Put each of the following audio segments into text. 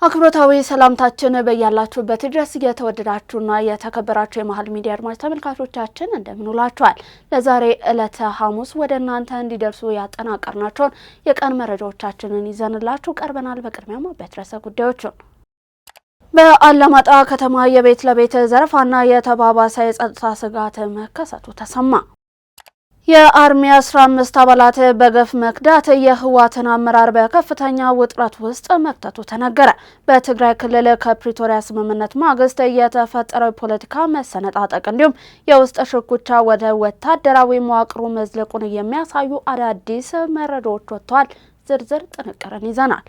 አክብሮታዊ ሰላምታችን በያላችሁበት ድረስ የተወደዳችሁና የተከበራችሁ የመሃል ሚዲያ አድማጭ ተመልካቾቻችን እንደምን ውላችኋል። ለዛሬ ዕለተ ሐሙስ ወደ እናንተ እንዲደርሱ ያጠናቀርናቸውን የቀን መረጃዎቻችንን ይዘንላችሁ ቀርበናል። በቅድሚያም በትረሰ ጉዳዮችን በአላማጣ ከተማ የቤት ለቤት ዘረፋና የተባባሰ የጸጥታ ስጋት መከሰቱ ተሰማ። የአርሚ 15 አባላት በገፍ መክዳት የህወሓትን አመራር በከፍተኛ ውጥረት ውስጥ መክተቱ ተነገረ። በትግራይ ክልል ከፕሪቶሪያ ስምምነት ማግስት የተፈጠረው ፖለቲካ መሰነጣጠቅ እንዲሁም የውስጥ ሽኩቻ ወደ ወታደራዊ መዋቅሩ መዝለቁን የሚያሳዩ አዳዲስ መረጃዎች ወጥተዋል። ዝርዝር ጥንቅርን ይዘናል።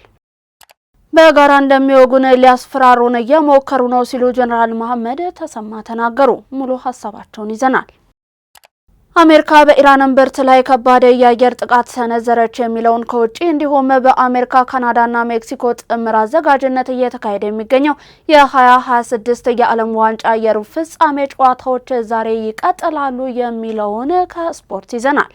በጋራ እንደሚወጉን ሊያስፈራሩን እየሞከሩ ነው ሲሉ ጀነራል መሐመድ ተሰማ ተናገሩ። ሙሉ ሀሳባቸውን ይዘናል። አሜሪካ በኢራን እምብርት ላይ ከባድ የአየር ጥቃት ሰነዘረች የሚለውን ከውጪ እንዲሁም በአሜሪካ ካናዳና ሜክሲኮ ጥምር አዘጋጅነት እየተካሄደ የሚገኘው የ2026 የዓለም ዋንጫ የሩብ ፍጻሜ ጨዋታዎች ዛሬ ይቀጥላሉ የሚለውን ከስፖርት ይዘናል።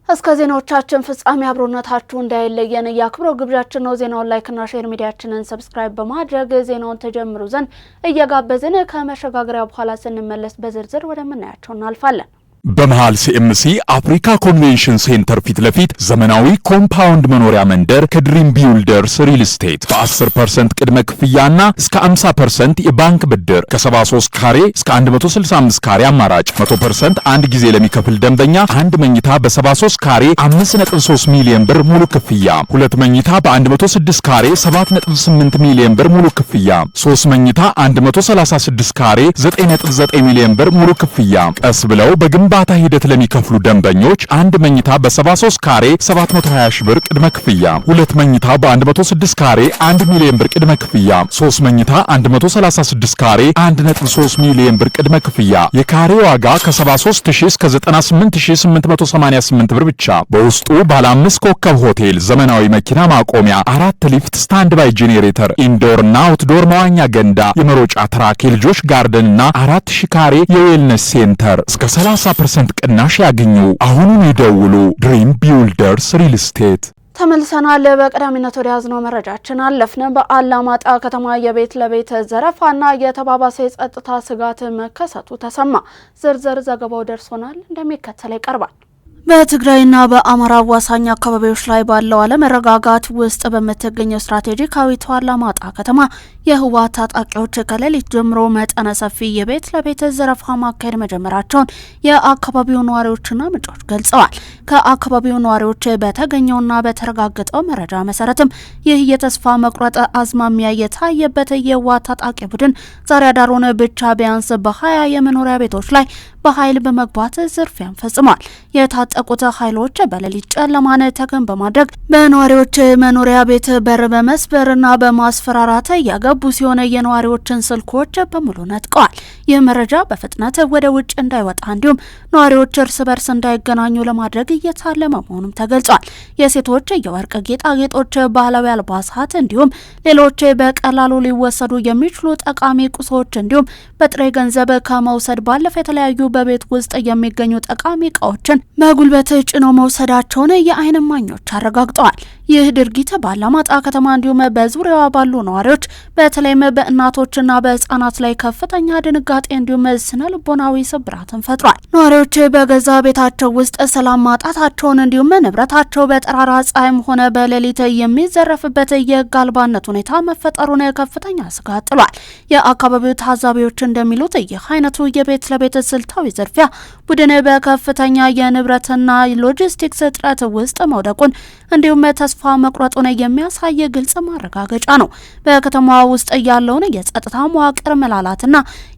እስከ ዜናዎቻችን ፍጻሜ አብሮነታችሁ እንዳይለየን የአክብሮት ግብዣችን ነው። ዜናውን ላይክና ሼር ሚዲያችንን ሰብስክራይብ በማድረግ ዜናውን ተጀምሩ ዘንድ እየጋበዝን ከመሸጋገሪያ በኋላ ስንመለስ በዝርዝር ወደምናያቸው እናልፋለን። በመሃል ሲኤምሲ አፍሪካ ኮንቬንሽን ሴንተር ፊት ለፊት ዘመናዊ ኮምፓውንድ መኖሪያ መንደር ከድሪም ቢውልደርስ ሪል ስቴት በ10% ቅድመ ክፍያና እስከ 50% የባንክ ብድር ከ73 ካሬ እስከ 165 ካሬ አማራጭ 100% አንድ ጊዜ ለሚከፍል ደንበኛ አንድ መኝታ በ73 ካሬ 5.3 ሚሊዮን ብር ሙሉ ክፍያ፣ ሁለት መኝታ በ106 ካሬ 7.8 ሚሊዮን ብር ሙሉ ክፍያ፣ 3 መኝታ 136 ካሬ 9.9 ሚሊዮን ብር ሙሉ ክፍያ። ቀስ ብለው በግንባታ ሂደት ለሚከፍሉ ደንበኞች አንድ መኝታ በ73 ካሬ 720 ሺህ ብር ቅድመ ክፍያ፣ ሁለት መኝታ በ106 ካሬ 1 ሚሊዮን ብር ቅድመ ክፍያ፣ 3 መኝታ 136 ካሬ 1.3 ሚሊዮን ብር ቅድመ ክፍያ። የካሬ ዋጋ ከ73000 እስከ 98888 ብር ብቻ። በውስጡ ባለ 5 ኮከብ ሆቴል፣ ዘመናዊ መኪና ማቆሚያ፣ 4 ሊፍት፣ ስታንድ ባይ ጄኔሬተር፣ ኢንዶርና አውትዶር መዋኛ ገንዳ፣ የመሮጫ ትራክ፣ የልጆች ጋርደንና 4000 ካሬ የዌልነስ ሴንተር እስከ 30% ቅናሽ ያገኙ። አሁኑን ይደውሉ። ድሪም ቢውልደርስ ሪል ስቴት። ተመልሰናል። በቀዳሚነት ወደ ያዝነው መረጃችን አለፍን። በአላማጣ ከተማ የቤት ለቤት ዘረፋና የተባባሰ የጸጥታ ስጋት መከሰቱ ተሰማ። ዝርዝር ዘገባው ደርሶናል፣ እንደሚከተለው ይቀርባል። በትግራይና በአማራ አዋሳኝ አካባቢዎች ላይ ባለው አለመረጋጋት ውስጥ በምትገኘው ስትራቴጂካዊቷ አላማጣ ከተማ የህወሓት ታጣቂዎች ከሌሊት ጀምሮ መጠነ ሰፊ የቤት ለቤት ዘረፋ ማካሄድ መጀመራቸውን የአካባቢው ነዋሪዎችና ምንጮች ገልጸዋል። ከአካባቢው ነዋሪዎች በተገኘውና በተረጋገጠው መረጃ መሰረትም ይህ የተስፋ መቁረጥ አዝማሚያ የታየበት የህወሓት ታጣቂ ቡድን ዛሬ አዳሩን ብቻ ቢያንስ በ20 የመኖሪያ ቤቶች ላይ በኃይል በመግባት ዝርፊያን ፈጽሟል። የታጠቁት ኃይሎች በሌሊት ጨለማን ተገን በማድረግ በነዋሪዎች መኖሪያ ቤት በር በመስበርና በማስፈራራት ያገቡ ሲሆን የነዋሪዎችን ስልኮች በሙሉ ነጥቀዋል። ይህ መረጃ በፍጥነት ወደ ውጭ እንዳይወጣ እንዲሁም ነዋሪዎች እርስ በርስ እንዳይገናኙ ለማድረግ እየታለመ መሆኑም ተገልጿል። የሴቶች የወርቅ ጌጣጌጦች፣ ባህላዊ አልባሳት እንዲሁም ሌሎች በቀላሉ ሊወሰዱ የሚችሉ ጠቃሚ ቁሶች እንዲሁም በጥሬ ገንዘብ ከመውሰድ ባለፈ የተለያዩ በቤት ውስጥ የሚገኙ ጠቃሚ እቃዎችን በጉልበት ጭነው መውሰዳቸውን የዓይን እማኞች አረጋግጠዋል። ይህ ድርጊት በአላማጣ ከተማ እንዲሁም በዙሪያዋ ባሉ ነዋሪዎች በተለይም በእናቶችና በህፃናት ላይ ከፍተኛ ድንጋጤ እንዲሁም ስነ ልቦናዊ ስብራትን ፈጥሯል። ነዋሪዎች በገዛ ቤታቸው ውስጥ ሰላም ማጣታቸውን እንዲሁም ንብረታቸው በጠራራ ፀሐይም ሆነ በሌሊት የሚዘረፍበት የህግ አልባነት ሁኔታ መፈጠሩን ከፍተኛ ስጋት ጥሏል። የአካባቢው ታዛቢዎች እንደሚሉት ይህ አይነቱ የቤት ለቤት ስልታዊ ዝርፊያ ቡድን በከፍተኛ የንብረትና ሎጂስቲክስ እጥረት ውስጥ መውደቁን እንዲሁም ተስፋ መቁረጡን የሚያሳይ ግልጽ ማረጋገጫ ነው። በከተማዋ ውስጥ ያለውን የጸጥታ መዋቅር መላላትና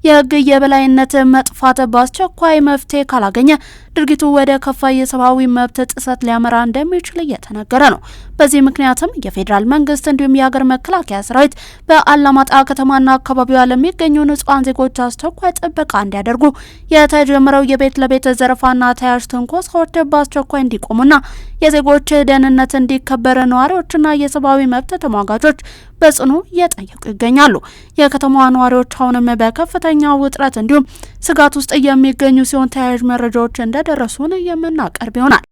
የህግ የበላይነት መጥፋት በአስቸኳይ መፍትሄ ካላገኘ ድርጊቱ ወደ ከፋ የሰብአዊ መብት ጥሰት ሊያመራ እንደሚችል እየተነገረ ነው። በዚህ ምክንያትም የፌዴራል መንግስት እንዲሁም የሀገር መከላከያ ሰራዊት በአላማጣ ከተማና አካባቢዋ ለሚገኙ ንጹሃን ዜጎች አስቸኳይ ጥበቃ እንዲያደርጉ የተጀመረው የቤት ለቤት ዘረፋና ተያያዥ ትንኮሳዎች በአስቸኳይ እንዲቆሙና የዜጎች ደህንነት እንዲከበር ነዋሪዎችና የሰብአዊ መብት ተሟጋቾች በጽኑ እየጠየቁ ይገኛሉ። የከተማዋ ነዋሪዎች አሁንም በከፍተኛ ውጥረት እንዲሁም ስጋት ውስጥ የሚገኙ ሲሆን ተያያዥ መረጃዎች እንደደረሱን የምናቀርብ ይሆናል።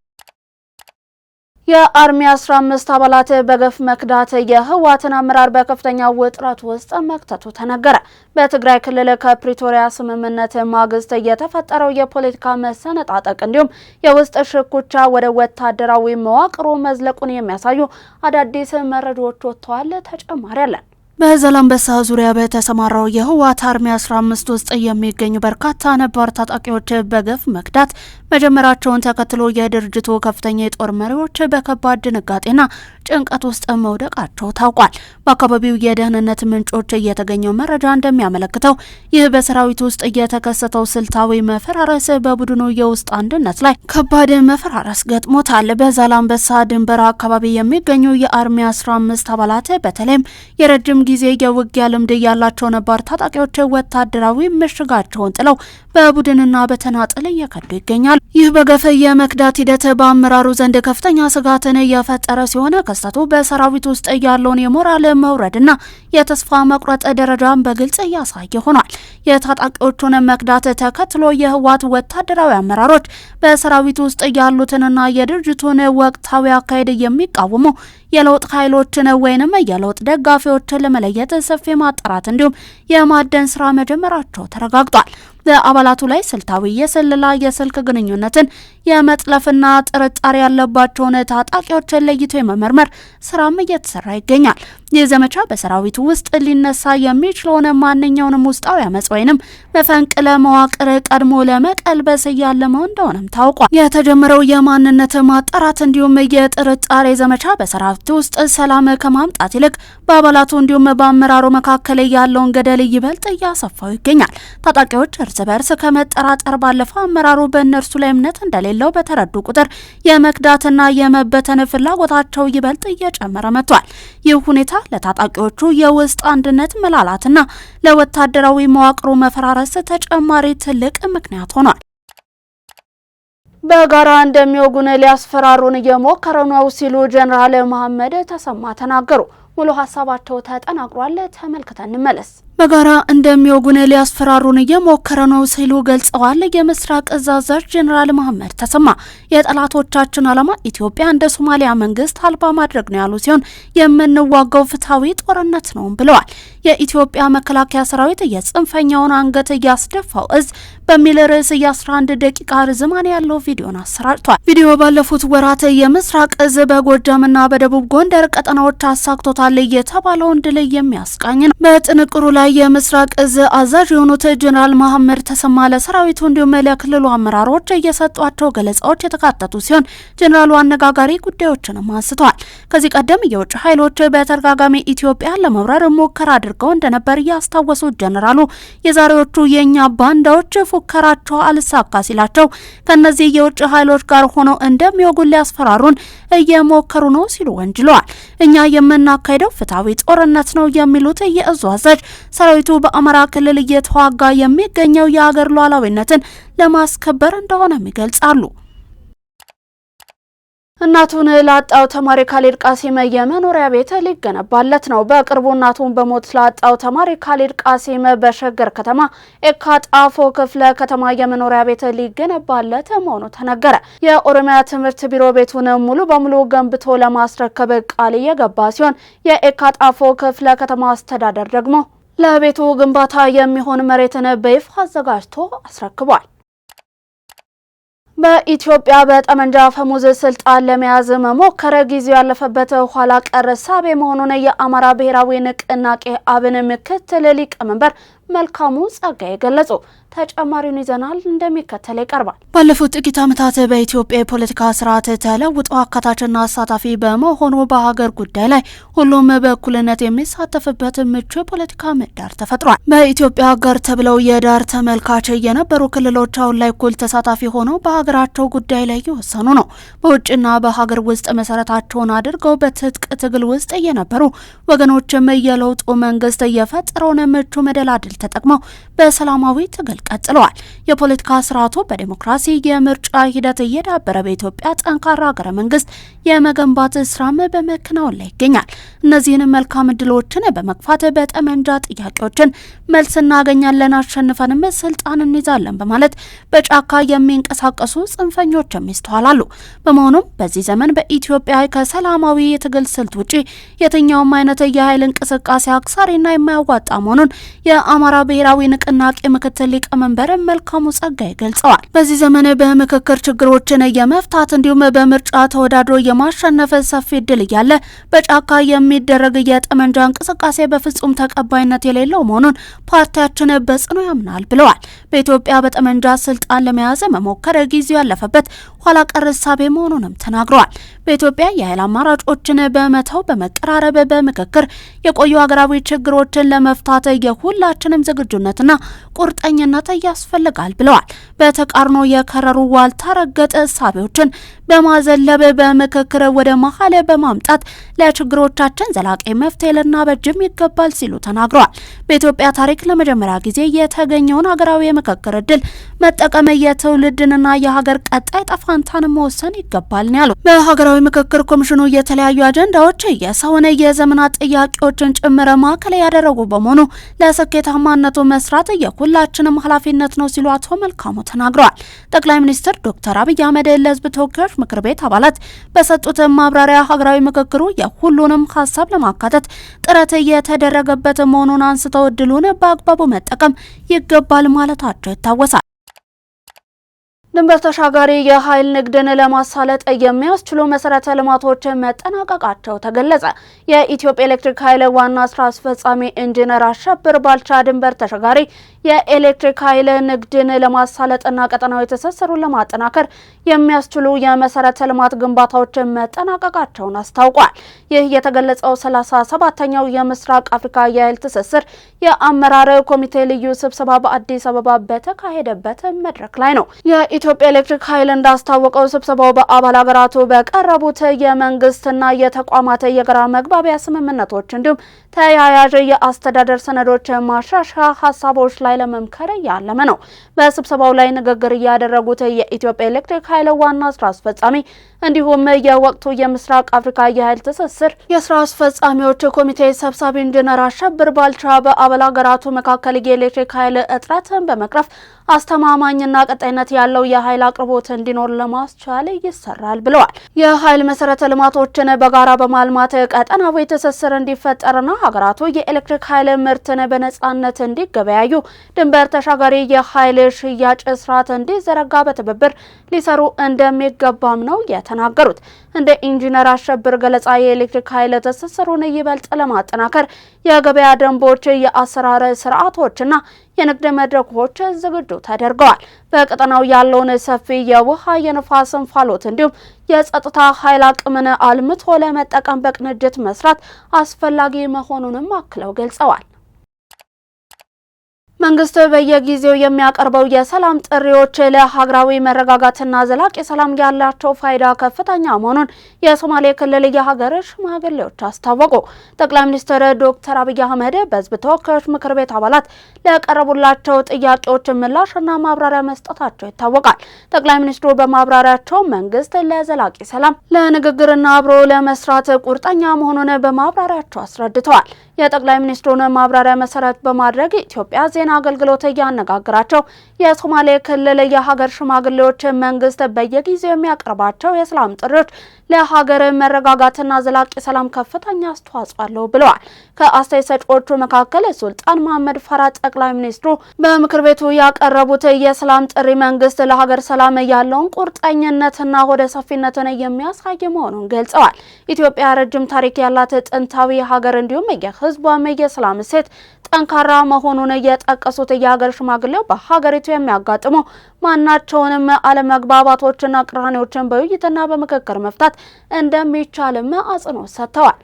የአርሚ 15 አባላት በገፍ መክዳት የህወሓትን አመራር በከፍተኛ ውጥረት ውስጥ መክተቱ ተነገረ። በትግራይ ክልል ከፕሪቶሪያ ስምምነት ማግስት የተፈጠረው የፖለቲካ መሰነጣጠቅ እንዲሁም የውስጥ ሽኩቻ ወደ ወታደራዊ መዋቅሩ መዝለቁን የሚያሳዩ አዳዲስ መረጃዎች ወጥተዋል። ተጨማሪ አለን። በዛላምበሳ ዙሪያ በተሰማራው የህወሓት አርሚ 15 ውስጥ የሚገኙ በርካታ ነባር ታጣቂዎች በገፍ መክዳት መጀመራቸውን ተከትሎ የድርጅቱ ከፍተኛ የጦር መሪዎች በከባድ ድንጋጤና ጭንቀት ውስጥ መውደቃቸው ታውቋል። በአካባቢው የደህንነት ምንጮች የተገኘው መረጃ እንደሚያመለክተው ይህ በሰራዊት ውስጥ የተከሰተው ስልታዊ መፈራረስ በቡድኑ የውስጥ አንድነት ላይ ከባድ መፈራረስ ገጥሞታል። በዛላምበሳ ድንበር አካባቢ የሚገኙ የአርሚ 15 አባላት በተለይም የረጅም ጊዜ የውጊያ ልምድ ያላቸው ነባር ታጣቂዎች ወታደራዊ ምሽጋቸውን ጥለው በቡድንና በተናጥል እየከዱ ይገኛሉ። ይህ በገፍ የመክዳት ሂደት በአመራሩ ዘንድ ከፍተኛ ስጋትን እየፈጠረ ሲሆን ክስተቱ በሰራዊት ውስጥ ያለውን የሞራል መውረድና የተስፋ መቁረጥ ደረጃን በግልጽ እያሳየ ሆኗል። የታጣቂዎቹን መክዳት ተከትሎ የህወሓት ወታደራዊ አመራሮች በሰራዊት ውስጥ ያሉትንና የድርጅቱን ወቅታዊ አካሄድ የሚቃወሙ የለውጥ ኃይሎችን ወይንም የለውጥ ደጋፊዎችን ለመለየት ሰፊ ማጣራት እንዲሁም የማደን ስራ መጀመራቸው ተረጋግጧል። በአባላቱ ላይ ስልታዊ የስለላ የስልክ ግንኙነትን የመጥለፍና ጥርጣሬ ያለባቸውን ታጣቂዎችን ለይቶ የመመርመር ስራም እየተሰራ ይገኛል። ይህ ዘመቻ በሰራዊቱ ውስጥ ሊነሳ የሚችለውን ማንኛውንም ውስጣዊ አመጽ ወይንም መፈንቅለ መዋቅር ቀድሞ ለመቀልበስ ያለመው እንደሆነም ታውቋል። የተጀመረው የማንነት ማጣራት እንዲሁም የጥርጣሬ ዘመቻ በሰራዊቱ ውስጥ ሰላም ከማምጣት ይልቅ በአባላቱ እንዲሁም በአመራሩ መካከል ያለውን ገደል ይበልጥ እያሰፋው ይገኛል። ታጣቂዎች እርስ በርስ ከመጠራጠር ባለፈ አመራሩ በእነርሱ ላይ እምነት እንደሌለው በተረዱ ቁጥር የመክዳትና የመበተን ፍላጎታቸው ይበልጥ እየጨመረ መጥቷል። ይህ ሁኔታ ለታጣቂዎቹ የውስጥ አንድነት መላላትና ለወታደራዊ መዋቅሩ መፈራረስ ተጨማሪ ትልቅ ምክንያት ሆኗል። በጋራ እንደሚወጉን ሊያስፈራሩን እየሞከሩ ነው ሲሉ ጀነራል መሐመድ ተሰማ ተናገሩ። ሙሉ ሀሳባቸው ተጠናቅሯል። ተመልክተን እንመለስ። በጋራ እንደሚወጉን ሊያስፈራሩን እየሞከረ ነው ሲሉ ገልጸዋል። የምስራቅ እዝ አዛዥ ጀነራል መሐመድ ተሰማ የጠላቶቻችን ዓላማ ኢትዮጵያ እንደ ሶማሊያ መንግስት አልባ ማድረግ ነው ያሉ ሲሆን የምንዋጋው ፍትሐዊ ጦርነት ነው ብለዋል። የኢትዮጵያ መከላከያ ሰራዊት የጽንፈኛውን አንገት እያስደፋው እዝ በሚል ርዕስ የ11 ደቂቃ ርዝማኔ ያለው ቪዲዮን አሰራጭቷል። ቪዲዮ ባለፉት ወራት የምስራቅ እዝ በጎጃምና በደቡብ ጎንደር ቀጠናዎች አሳክቶታል የተባለውን ድል የሚያስቃኝ ነው። በጥንቅሩ ላይ የምስራቅ እዝ አዛዥ የሆኑት ጀነራል መሐመድ ተሰማ ለሰራዊቱ እንዲሁም ለክልሉ አመራሮች እየሰጧቸው ገለጻዎች የተካተቱ ሲሆን ጀነራሉ አነጋጋሪ ጉዳዮችንም አንስተዋል። ከዚህ ቀደም የውጭ ኃይሎች በተደጋጋሚ ኢትዮጵያ ለመውረር ሙከራ አድርገው እንደነበር ያስታወሱት ጀነራሉ የዛሬዎቹ የኛ ባንዳዎች ፉከራቸው አልሳካ ሲላቸው ከነዚህ የውጭ ኃይሎች ጋር ሆነው እንደሚወጉን ሊያስፈራሩን እየሞከሩ ነው ሲሉ ወንጅለዋል። እኛ የምናካሄደው ፍትሐዊ ጦርነት ነው የሚሉት የእዙ አዛዥ ሰራዊቱ በአማራ ክልል እየተዋጋ የሚገኘው የሀገር ሉዓላዊነትን ለማስከበር እንደሆነም ይገልጻሉ። እናቱን ላጣው ተማሪ ካሊድ ቃሲም የመኖሪያ ቤት ሊገነባለት ነው። በቅርቡ እናቱን በሞት ላጣው ተማሪ ካሊድ ቃሲም በሸገር ከተማ ኤካ ጣፎ ክፍለ ከተማ የመኖሪያ ቤት ሊገነባለት መሆኑ ተነገረ። የኦሮሚያ ትምህርት ቢሮ ቤቱን ሙሉ በሙሉ ገንብቶ ለማስረከብ ቃል የገባ ሲሆን የኤካ ጣፎ ክፍለ ከተማ አስተዳደር ደግሞ ለቤቱ ግንባታ የሚሆን መሬትን በይፋ አዘጋጅቶ አስረክቧል። በኢትዮጵያ በጠመንጃ አፈሙዝ ስልጣን ለመያዝ መሞከር ጊዜው ያለፈበት ኋላ ቀር ሳቤ መሆኑን የአማራ ብሔራዊ ንቅናቄ አብን ምክትል ሊቀመንበር መልካሙ ጸጋዬ ገለጹ። ተጨማሪውን ይዘናል፣ እንደሚከተል ይቀርባል። ባለፉት ጥቂት ዓመታት በኢትዮጵያ የፖለቲካ ስርዓት ተለውጦ አካታችና አሳታፊ በመሆኑ በሀገር ጉዳይ ላይ ሁሉም በእኩልነት የሚሳተፍበት ምቹ የፖለቲካ ምህዳር ተፈጥሯል። በኢትዮጵያ ሀገር ተብለው የዳር ተመልካች የነበሩ ክልሎች አሁን ላይ እኩል ተሳታፊ ሆነው በሀገራቸው ጉዳይ ላይ እየወሰኑ ነው። በውጭና በሀገር ውስጥ መሰረታቸውን አድርገው በትጥቅ ትግል ውስጥ የነበሩ ወገኖችም የለውጡ መንግስት የፈጠረውን ምቹ መደላድል ተጠቅመው በሰላማዊ ትግል ቀጥለዋል። የፖለቲካ ስርዓቱ በዲሞክራሲ የምርጫ ሂደት እየዳበረ በኢትዮጵያ ጠንካራ ሀገረ መንግስት የመገንባት ስራም በመከናወን ላይ ይገኛል። እነዚህን መልካም እድሎችን በመግፋት በጠመንጃ ጥያቄዎችን መልስ እናገኛለን፣ አሸንፈንም ስልጣን እንይዛለን በማለት በጫካ የሚንቀሳቀሱ ጽንፈኞች ይስተዋላሉ። በመሆኑም በዚህ ዘመን በኢትዮጵያ ከሰላማዊ የትግል ስልት ውጪ የትኛውም አይነት የኃይል እንቅስቃሴ አክሳሪና የማያዋጣ መሆኑን የአማራ ብሔራዊ ንቅናቄ ምክትል ሊቀመንበር መልካሙ ጸጋይ ገልጸዋል። በዚህ ዘመን በምክክር ችግሮችን የመፍታት እንዲሁም በምርጫ ተወዳድሮ የማሸነፍ ሰፊ እድል እያለ በጫካ የሚደረግ የጠመንጃ እንቅስቃሴ በፍጹም ተቀባይነት የሌለው መሆኑን ፓርቲያችን በጽኑ ያምናል ብለዋል። በኢትዮጵያ በጠመንጃ ስልጣን ለመያዝ መሞከር ጊዜው ያለፈበት ኋላ ቀር እሳቤ መሆኑንም ተናግረዋል። በኢትዮጵያ የኃይል አማራጮችን በመተው በመቀራረብ በምክክር የቆዩ ሀገራዊ ችግሮችን ለመፍታት የሁላችንም ዝግጁነትና ቁርጠኝነት ያስፈልጋል ብለዋል። በተቃርኖ የከረሩ ዋልታ ረገጥ እሳቤዎችን በማዘለብ በምክክር ወደ መሀል በማምጣት ለችግሮቻችን ዘላቂ መፍትሄ ልናበጅም ይገባል ሲሉ ተናግረዋል። በኢትዮጵያ ታሪክ ለመጀመሪያ ጊዜ የተገኘውን ሀገራዊ የምክክር እድል መጠቀም የትውልድንና የሀገር ቀጣይ ጠፋንታን መወሰን ይገባል ነው ያሉት። በሀገራዊ ምክክር ኮሚሽኑ የተለያዩ አጀንዳዎች የሰውን የዘመናት ጥያቄዎችን ጭምር ማዕከል ያደረጉ በመሆኑ ለስኬታማነቱ መስራት የሁላችንም ኃላፊነት ነው ሲሉ አቶ መልካሙ ተናግረዋል። ጠቅላይ ሚኒስትር ዶክተር አብይ አህመድ ለሕዝብ ተወካዮች ምክር ቤት አባላት በሰጡት ማብራሪያ ሀገራዊ ምክክሩ የሁሉንም ሀሳብ ለማካተት ጥረት የተደረገበት መሆኑን አንስተው እድሉን በአግባቡ መጠቀም ይገባል ማለታቸው ይታወሳል። ድንበር ተሻጋሪ የኃይል ንግድን ለማሳለጥ የሚያስችሉ መሰረተ ልማቶች መጠናቀቃቸው ተገለጸ። የኢትዮጵያ ኤሌክትሪክ ኃይል ዋና ስራ አስፈጻሚ ኢንጂነር አሸብር ባልቻ ድንበር ተሻጋሪ የኤሌክትሪክ ኃይል ንግድን ለማሳለጥና ቀጠናዊ ትስስሩን ለማጠናከር የሚያስችሉ የመሰረተ ልማት ግንባታዎች መጠናቀቃቸውን አስታውቋል። ይህ የተገለጸው 37ኛው የምስራቅ አፍሪካ የኃይል ትስስር የአመራር ኮሚቴ ልዩ ስብሰባ በአዲስ አበባ በተካሄደበት መድረክ ላይ ነው። የኢትዮጵያ ኤሌክትሪክ ኃይል እንዳስታወቀው ስብሰባው በአባል ሀገራቱ በቀረቡት የመንግስትና የተቋማት የጋራ መግባቢያ ስምምነቶች እንዲሁም ተያያዥ የአስተዳደር ሰነዶች ማሻሻያ ሀሳቦች ላይ ለመምከር ያለመ ነው። በስብሰባው ላይ ንግግር ያደረጉት የኢትዮጵያ ኤሌክትሪክ ኃይል ዋና ስራ አስፈጻሚ እንዲሁም የወቅቱ የምስራቅ አፍሪካ የኃይል ትስስር የስራ አስፈጻሚዎች ኮሚቴ ሰብሳቢ ኢንጂነር አሸብር ባልቻ በአባል ሀገራቱ መካከል የኤሌክትሪክ ኃይል እጥረትን በመቅረፍ አስተማማኝና ቀጣይነት ያለው የኃይል አቅርቦት እንዲኖር ለማስቻል ይሰራል ብለዋል። የኃይል መሰረተ ልማቶችን በጋራ በማልማት ቀጠናዊ ትስስር እንዲፈጠርና ሀገራቱ የኤሌክትሪክ ኃይል ምርትን በነጻነት እንዲገበያዩ ድንበር ተሻጋሪ የኃይል ሽያጭ ስርዓት እንዲዘረጋ በትብብር ሊሰሩ እንደሚገባም ነው የተናገሩት። እንደ ኢንጂነር አሸብር ገለጻ የኤሌክትሪክ ኃይል ትስስሩን ይበልጥ ለማጠናከር የገበያ ደንቦች፣ የአሰራር ስርዓቶችና የንግድ መድረኮች ዝግጁ ተደርገዋል። በቀጠናው ያለውን ሰፊ የውሃ የንፋስ እንፋሎት እንዲሁም የጸጥታ ኃይል አቅምን አልምቶ ለመጠቀም በቅንጅት መስራት አስፈላጊ መሆኑንም አክለው ገልጸዋል። መንግስት በየጊዜው የሚያቀርበው የሰላም ጥሪዎች ለሀገራዊ መረጋጋትና ዘላቂ ሰላም ያላቸው ፋይዳ ከፍተኛ መሆኑን የሶማሌ ክልል የሀገር ሽማግሌዎች አስታወቁ። ጠቅላይ ሚኒስትር ዶክተር አብይ አህመድ በሕዝብ ተወካዮች ምክር ቤት አባላት ለቀረቡላቸው ጥያቄዎች ምላሽና ማብራሪያ መስጠታቸው ይታወቃል። ጠቅላይ ሚኒስትሩ በማብራሪያቸው መንግስት ለዘላቂ ሰላም ለንግግርና አብሮ ለመስራት ቁርጠኛ መሆኑን በማብራሪያቸው አስረድተዋል። የጠቅላይ ሚኒስትሩን ማብራሪያ መሰረት በማድረግ ኢትዮጵያ ዜና አገልግሎት ያነጋግራቸው የሶማሌ ክልል የሀገር ሽማግሌዎች መንግስት በየጊዜው የሚያቀርባቸው የሰላም ጥሪዎች ለሀገር መረጋጋትና ዘላቂ ሰላም ከፍተኛ አስተዋጽኦ አለው ብለዋል። ከአስተያየት ሰጪዎቹ መካከል ሱልጣን መሐመድ ፈራ ጠቅላይ ሚኒስትሩ በምክር ቤቱ ያቀረቡት የሰላም ጥሪ መንግስት ለሀገር ሰላም ያለውን ቁርጠኝነትና ወደ ሰፊነትን የሚያሳይ መሆኑን ገልጸዋል። ኢትዮጵያ ረጅም ታሪክ ያላት ጥንታዊ ሀገር እንዲሁም የህዝቧም የሰላም እሴት ጠንካራ መሆኑን የጠቀሱት የሀገር ሽማግሌው በሀገሪቱ የሚያጋጥሙ ማናቸውንም አለመግባባቶችና ቅራኔዎችን በውይይትና በምክክር መፍታት እንደሚቻልም አጽንኦት ሰጥተዋል።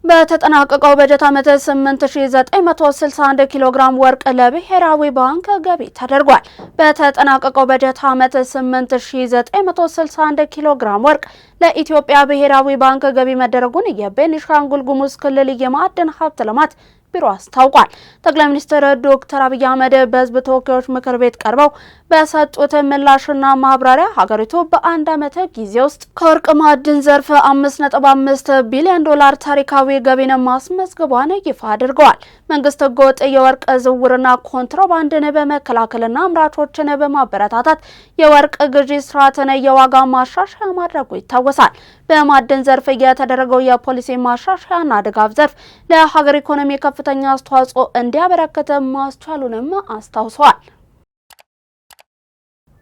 በተጠናቀቀው በጀት ዓመት 8961 ኪሎ ግራም ወርቅ ለብሔራዊ ባንክ ገቢ ተደርጓል። በተጠናቀቀው በጀት ዓመት 8961 ኪሎ ግራም ወርቅ ለኢትዮጵያ ብሔራዊ ባንክ ገቢ መደረጉን የቤኒሻንጉል ጉሙዝ ክልል የማዕድን ሀብት ልማት ቢሮ አስታውቋል። ጠቅላይ ሚኒስትር ዶክተር አብይ አህመድ በህዝብ ተወካዮች ምክር ቤት ቀርበው በሰጡት ምላሽና ማብራሪያ ሀገሪቱ በአንድ ዓመት ጊዜ ውስጥ ከወርቅ ማዕድን ዘርፍ 5.5 ቢሊዮን ዶላር ታሪካዊ ገቢን ማስመዝገቧን ይፋ አድርገዋል። መንግስት ህገወጥ የወርቅ ዝውውርና ኮንትሮባንድን በመከላከልና አምራቾችን በማበረታታት የወርቅ ግዢ ስርዓትን የዋጋ ማሻሻያ ማድረጉ ይታወሳል። በማዕድን ዘርፍ የተደረገው የፖሊሲ ማሻሻያና ድጋፍ ዘርፍ ለሀገር ኢኮኖሚ ከፍተኛ አስተዋጽኦ እንዲያበረክት ማስቻሉንም አስታውሰዋል።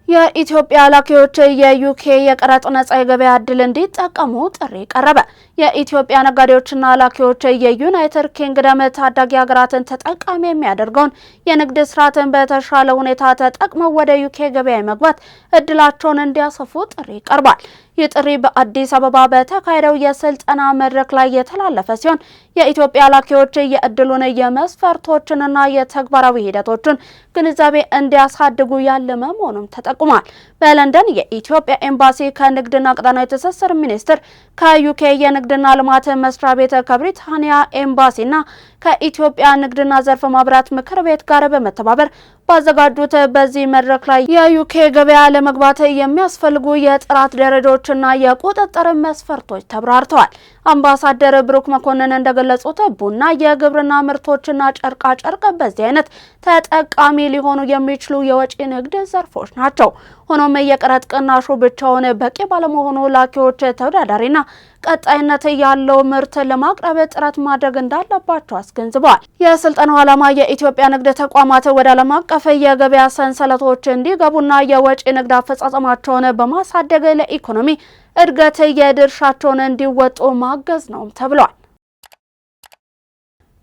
የኢትዮጵያ ላኪዎች የዩኬ የቀረጥ ነጻ የገበያ እድል እንዲጠቀሙ ጥሪ ቀረበ። የኢትዮጵያ ነጋዴዎችና ላኪዎች የዩናይትድ ኪንግደም ታዳጊ ሀገራትን ተጠቃሚ የሚያደርገውን የንግድ ስርዓትን በተሻለ ሁኔታ ተጠቅመው ወደ ዩኬ ገበያ መግባት እድላቸውን እንዲያሰፉ ጥሪ ቀርቧል። ይህ ጥሪ በአዲስ አበባ በተካሄደው የስልጠና መድረክ ላይ የተላለፈ ሲሆን የኢትዮጵያ ላኪዎች የእድሉን የመስፈርቶችንና የተግባራዊ ሂደቶችን ግንዛቤ እንዲያሳድጉ ያለመ መሆኑም ተጠቁሟል። በለንደን የኢትዮጵያ ኤምባሲ ከንግድና ቀጣናዊ ትስስር ሚኒስቴር ከዩኬ የንግድና ልማት መስሪያ ቤት ከብሪታንያ ኤምባሲና ከኢትዮጵያ ንግድና ዘርፍ ማህበራት ምክር ቤት ጋር በመተባበር ባዘጋጁት በዚህ መድረክ ላይ የዩኬ ገበያ ለመግባት የሚያስፈልጉ የጥራት ደረጃዎችና የቁጥጥር መስፈርቶች ተብራርተዋል። አምባሳደር ብሩክ መኮንን እንደገለጹት ቡና፣ የግብርና ምርቶችና ጨርቃ ጨርቅ በዚህ አይነት ተጠቃሚ ሊሆኑ የሚችሉ የወጪ ንግድ ዘርፎች ናቸው። ሆኖም የቀረጥ ቅናሹ ብቻውን በቂ ባለመሆኑ ላኪዎች ተወዳዳሪና ቀጣይነት ያለው ምርት ለማቅረብ ጥረት ማድረግ እንዳለባቸው አስገንዝበዋል። የስልጠናው ዓላማ የኢትዮጵያ ንግድ ተቋማት ወደ ዓለም አቀፍ የገበያ ሰንሰለቶች እንዲገቡና የወጪ ንግድ አፈጻጸማቸውን በማሳደግ ለኢኮኖሚ እድገት የድርሻቸውን እንዲወጡ ማገዝ ነው ተብሏል።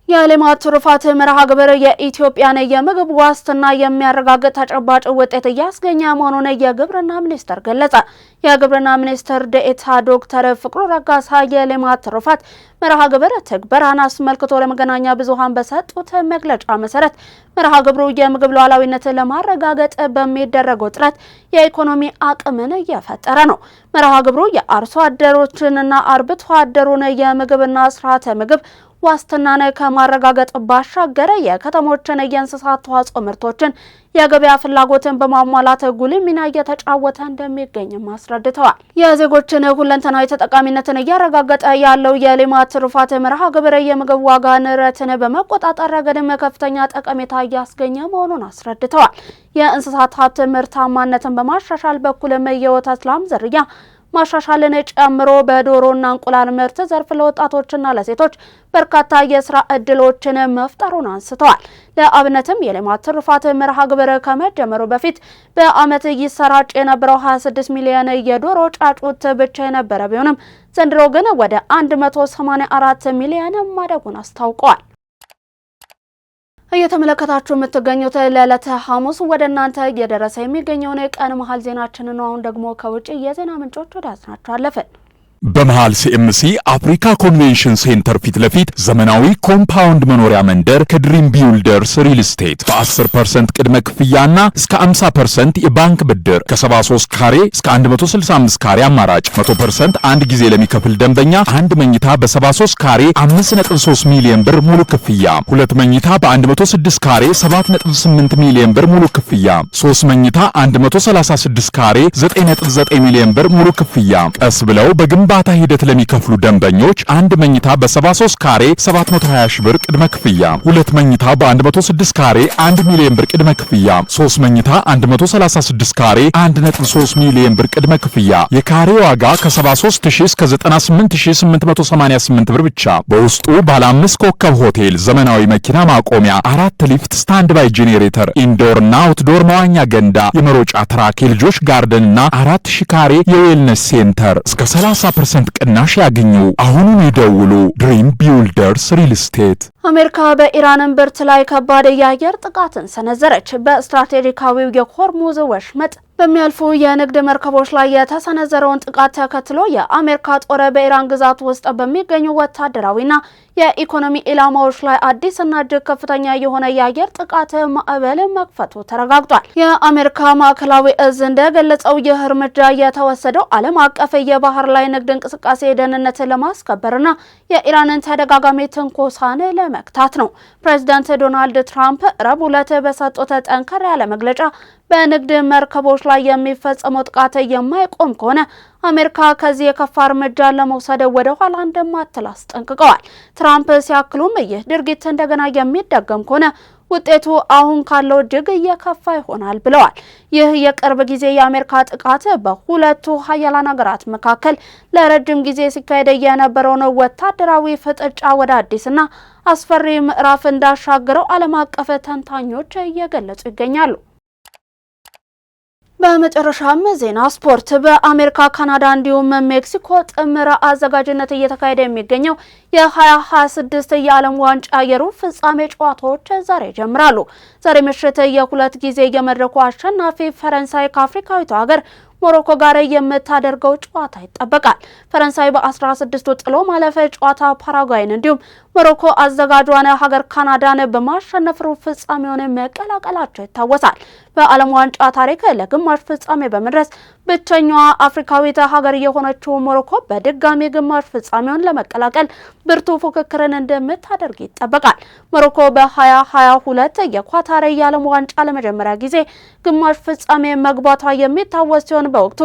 የሌማት ትሩፋት መርሃ ግብር የኢትዮጵያን የምግብ ዋስትና የሚያረጋግጥ ተጨባጭ ውጤት እያስገኘ መሆኑን የግብርና ሚኒስቴር ገለጸ። የግብርና ሚኒስትር ዴኤታ ዶክተር ፍቅሩ ረጋሳ የሌማት ትሩፋት መርሃ ግብር ትግበራን አስመልክቶ ለመገናኛ ብዙሃን በሰጡት መግለጫ መሰረት መርሃ ግብሩ የምግብ ሉዓላዊነትን ለማረጋገጥ በሚደረገው ጥረት የኢኮኖሚ አቅምን እየፈጠረ ነው። መርሃ ግብሩ የአርሶ አደሮችንና አርብቶ አደሩን የምግብና ስርዓተ ምግብ ዋስትናን ከማረጋገጥ ባሻገር የከተሞችን የእንስሳት ተዋጽኦ ምርቶችን የገበያ ፍላጎትን በማሟላት ጉልህ ሚና እየተጫወተ እንደሚገኝም አስረድተዋል። የዜጎችን ሁለንተናዊ ተጠቃሚነትን እያረጋገጠ ያለው የሌማት ትሩፋት መርሃ ግብር የምግብ ዋጋ ንረትን በመቆጣጠር ረገድም ከፍተኛ ጠቀሜታ እያስገኘ መሆኑን አስረድተዋል። የእንስሳት ሀብት ምርታማነትን በማሻሻል በኩልም የወተት ላም ዝርያ ማሻሻልን ጨምሮ በዶሮና እንቁላል ምርት ዘርፍ ለወጣቶችና ለሴቶች በርካታ የስራ እድሎችን መፍጠሩን አንስተዋል። ለአብነትም የሌማት ትሩፋት መርሃ ግብር ከመጀመሩ በፊት በአመት ይሰራጭ የነበረው 26 ሚሊዮን የዶሮ ጫጩት ብቻ የነበረ ቢሆንም ዘንድሮ ግን ወደ 184 ሚሊዮን ማደጉን አስታውቀዋል። እየተመለከታችሁ የምትገኙት ለዕለተ ሐሙስ ወደ እናንተ እየደረሰ የሚገኘውን የቀን መሀል ዜናችንን ነው። አሁን ደግሞ ከውጭ የዜና ምንጮች ወደ ያዝናቸው አለፍን። በመሃል ሲኤምሲ አፍሪካ ኮንቬንሽን ሴንተር ፊት ለፊት ዘመናዊ ኮምፓውንድ መኖሪያ መንደር ከድሪም ቢውልደርስ ሪል ስቴት በ10% ቅድመ ክፍያና እስከ 50% የባንክ ብድር ከ73 ካሬ እስከ 165 ካሬ አማራጭ 100% አንድ ጊዜ ለሚከፍል ደንበኛ አንድ መኝታ በ73 ካሬ 5.3 ሚሊዮን ብር ሙሉ ክፍያ፣ ሁለት መኝታ በ106 ካሬ 7.8 ሚሊዮን ብር ሙሉ ክፍያ፣ 3 መኝታ 136 ካሬ 9.9 ሚሊዮን ብር ሙሉ ክፍያ። ቀስ ብለው በግንባ ባታ ሂደት ለሚከፍሉ ደንበኞች አንድ መኝታ በ73 ካሬ 720 ሺህ ብር ቅድመ ክፍያ፣ ሁለት መኝታ በ106 ካሬ 1 ሚሊዮን ብር ቅድመ ክፍያ፣ 3 መኝታ 136 ካሬ 1.3 ሚሊዮን ብር ቅድመ ክፍያ። የካሬ ዋጋ ከ73000 እስከ 98888 ብር ብቻ። በውስጡ ባለ 5 ኮከብ ሆቴል፣ ዘመናዊ መኪና ማቆሚያ፣ 4 ሊፍት፣ ስታንድ ባይ ጄኔሬተር፣ ኢንዶር እና አውትዶር መዋኛ ገንዳ፣ የመሮጫ ትራክ፣ የልጆች ጋርደን እና 4000 ካሬ የዌልነስ ሴንተር እስከ 30% ቅናሽ ያገኙ። አሁኑን ይደውሉ። ድሪም ቢውልደርስ ሪል ስቴት። አሜሪካ በኢራን እምብርት ላይ ከባድ የአየር ጥቃትን ሰነዘረች። በስትራቴጂካዊው የሆርሙዝ ወሽመጥ በሚያልፉ የንግድ መርከቦች ላይ የተሰነዘረውን ጥቃት ተከትሎ የአሜሪካ ጦር በኢራን ግዛት ውስጥ በሚገኙ ወታደራዊና የኢኮኖሚ ኢላማዎች ላይ አዲስና እጅግ ከፍተኛ የሆነ የአየር ጥቃት ማዕበል መክፈቱ ተረጋግጧል። የአሜሪካ ማዕከላዊ እዝ እንደገለጸው ይህ እርምጃ የተወሰደው ዓለም አቀፍ የባህር ላይ ንግድ እንቅስቃሴ ደህንነትን ለማስከበርና የኢራንን ተደጋጋሚ ትንኮሳን ለመክታት ነው። ፕሬዚዳንት ዶናልድ ትራምፕ ረቡዕ ዕለት በሰጡት ጠንከር ያለ መግለጫ በንግድ መርከቦች ላይ የሚፈጸመው ጥቃት የማይቆም ከሆነ አሜሪካ ከዚህ የከፋ እርምጃ ለመውሰድ ወደ ኋላ እንደማትል አስጠንቅቀዋል። ትራምፕ ሲያክሉም ይህ ድርጊት እንደገና የሚደገም ከሆነ ውጤቱ አሁን ካለው እጅግ የከፋ ይሆናል ብለዋል። ይህ የቅርብ ጊዜ የአሜሪካ ጥቃት በሁለቱ ሀያላን ሀገራት መካከል ለረጅም ጊዜ ሲካሄድ የነበረውን ወታደራዊ ፍጥጫ ወደ አዲስና አስፈሪ ምዕራፍ እንዳሻገረው ዓለም አቀፍ ተንታኞች እየገለጹ ይገኛሉ። በመጨረሻም ዜና ስፖርት። በአሜሪካ፣ ካናዳ እንዲሁም ሜክሲኮ ጥምር አዘጋጅነት እየተካሄደ የሚገኘው የ2026 የዓለም ዋንጫ የሩብ ፍጻሜ ጨዋታዎች ዛሬ ይጀምራሉ። ዛሬ ምሽት የሁለት ጊዜ የመድረኩ አሸናፊ ፈረንሳይ ከአፍሪካዊቷ ሀገር ሞሮኮ ጋር የምታደርገው ጨዋታ ይጠበቃል። ፈረንሳይ በ16ቱ ጥሎ ማለፍ ጨዋታ ፓራጓይን እንዲሁም ሞሮኮ አዘጋጇን ሀገር ካናዳን በማሸነፍ ሩብ ፍጻሜውን መቀላቀላቸው ይታወሳል። በዓለም ዋንጫ ታሪክ ለግማሽ ፍጻሜ በመድረስ ብቸኛዋ አፍሪካዊት ሀገር የሆነችው ሞሮኮ በድጋሚ ግማሽ ፍጻሜውን ለመቀላቀል ብርቱ ፉክክርን እንደምታደርግ ይጠበቃል። ሞሮኮ በ2022 የኳታር የዓለም ዋንጫ ለመጀመሪያ ጊዜ ግማሽ ፍጻሜ መግባቷ የሚታወስ ሲሆን በወቅቱ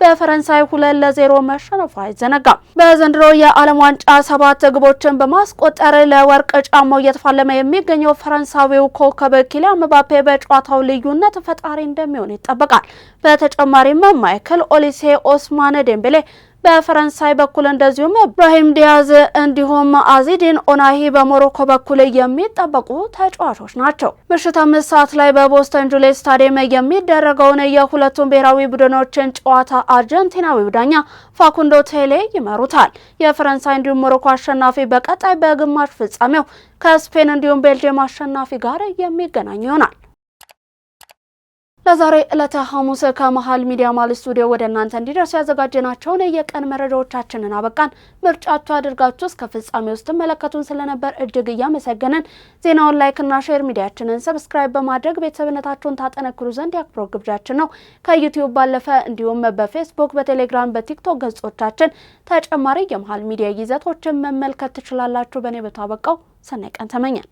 በፈረንሳይ 2-0 መሸነፏ አይዘነጋም። በዘንድሮ የዓለም ዋንጫ 7 ግቦችን በማስቆጠር ለወርቅ ጫማው እየተፋለመ የሚገኘው ፈረንሳዊው ኮከብ ኪሊያን ምባፔ በጨዋታው ልዩነት ፈጣሪ እንደሚሆን ይጠበቃል። በተጨማሪም ማይክል ኦሊሴ፣ ኦስማን ዴምቤሌ በፈረንሳይ በኩል እንደዚሁም ብራሂም ዲያዝ እንዲሁም አዚዲን ኦናሂ በሞሮኮ በኩል የሚጠበቁ ተጫዋቾች ናቸው። ምሽት 5 ሰዓት ላይ በቦስተን ጁሌት ስታዲየም የሚደረገውን የሁለቱም ብሔራዊ ቡድኖችን ጨዋታ አርጀንቲናዊው ዳኛ ፋኩንዶ ቴሌ ይመሩታል። የፈረንሳይ እንዲሁም ሞሮኮ አሸናፊ በቀጣይ በግማሽ ፍጻሜው ከስፔን እንዲሁም ቤልጅየም አሸናፊ ጋር የሚገናኙ ይሆናል። ለዛሬ ዕለተ ሐሙስ ከመሃል ሚዲያ ማል ስቱዲዮ ወደ እናንተ እንዲደርስ ያዘጋጀናቸውን የቀን መረጃዎቻችንን አበቃን። ምርጫችሁ አድርጋችሁ እስከ ፍጻሜው ውስጥ ተመለከቱን ስለነበር እጅግ እያመሰገንን ዜናውን ላይክና ሼር ሚዲያችንን ሰብስክራይብ በማድረግ ቤተሰብነታችሁን ታጠነክሩ ዘንድ ያክብሮ ግብዣችን ነው። ከዩቲዩብ ባለፈ እንዲሁም በፌስቡክ፣ በቴሌግራም፣ በቲክቶክ ገጾቻችን ተጨማሪ የመሃል ሚዲያ ይዘቶችን መመልከት ትችላላችሁ። በእኔ በታበቃው ሰናይ ቀን ተመኘን።